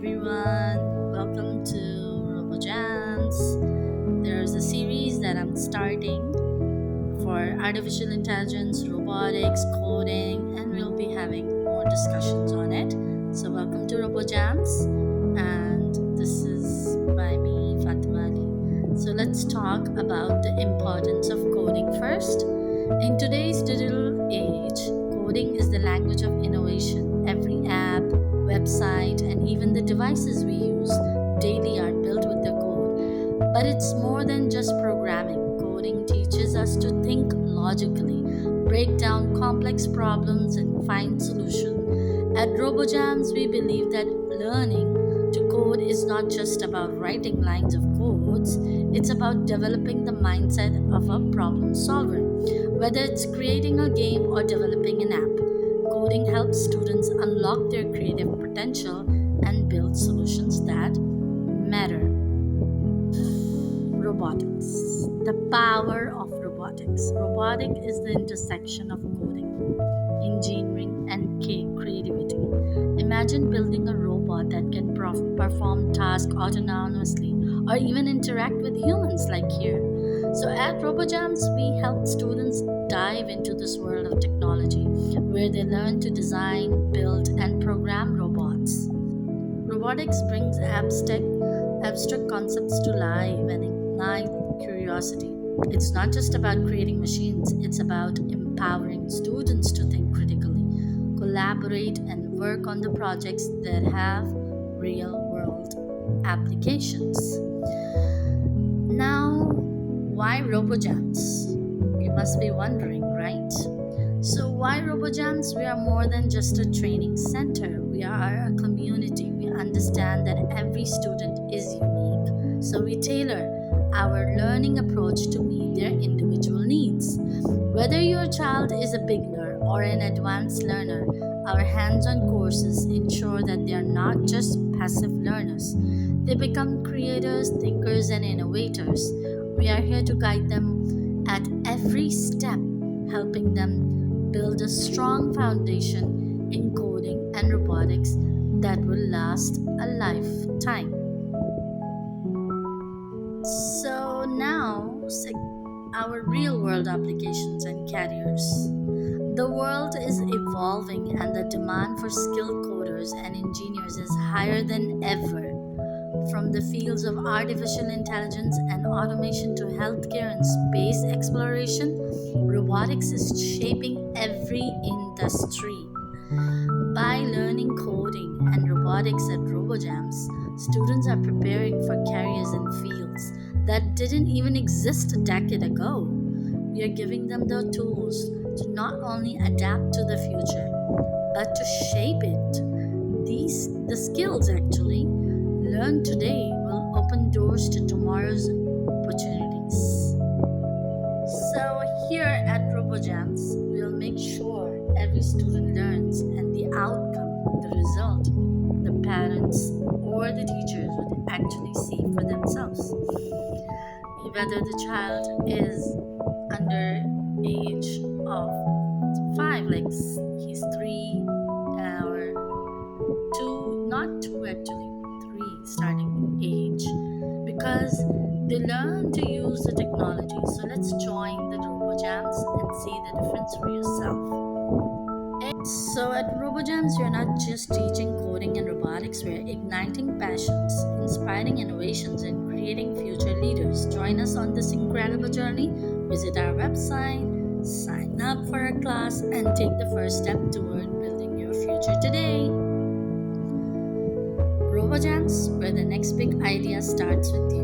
everyone. Welcome to RoboGems. There's a series that I'm starting for artificial intelligence, robotics, coding, and we'll be having more discussions on it. So, welcome to RoboGems, and this is by me, Fatima Ali. So, let's talk about the importance of coding first. In today's digital age, coding is the language of innovation. Every app, website, and even the devices we use daily are built with the code. But it's more than just programming. Coding teaches us to think logically, break down complex problems, and find solutions. At RoboJams, we believe that learning to code is not just about writing lines of codes, it's about developing the mindset of a problem solver. Whether it's creating a game or developing an app, coding helps students unlock their creative potential and build solutions that matter. Robotics. The power of robotics. Robotic is the intersection of coding, engineering, and creativity. Imagine building a robot that can perform tasks autonomously or even interact with humans like here. So at RoboJams, we help students dive into this world of technology where they learn to design, build, and program robots. Robotics brings abstract concepts to life and ignite curiosity. It's not just about creating machines, it's about empowering students to think critically, collaborate, and work on the projects that have real world applications. Now, why RoboJams? You must be wondering, right? So, why RoboJams? We are more than just a training center. We are a community. We understand that every student is unique. So, we tailor our learning approach to meet their individual needs. Whether your child is a beginner or an advanced learner, our hands on courses ensure that they are not just passive learners. They become creators, thinkers, and innovators. We are here to guide them at every step, helping them build a strong foundation in coding and robotics that will last a lifetime. So, now our real world applications and careers. The world is evolving, and the demand for skilled coders and engineers is higher than ever. From the fields of artificial intelligence and automation to healthcare and space exploration, robotics is shaping every industry. By learning coding and robotics at RoboJams, students are preparing for careers in fields that didn't even exist a decade ago. We are giving them the tools to not only adapt to the future, but to shape it. The skills actually learned today will open doors to tomorrow's opportunities. So, here at RoboJams, we'll make sure every student learns and the outcome, the result, the parents or the teachers would actually see for themselves. Whether the child is under age of 5, like he's 3, or 2, not 2 actually, 3 starting age, because they learn to use the technology. So let's join the RoboJams and see the difference for yourself. So at RoboJams, we're not just teaching coding and robotics, we're igniting passions, inspiring innovations, and creating future leaders. Join us on this incredible journey. Visit our website, sign up for a class, and take the first step toward building your future today. RoboJams, where the next big idea starts with you.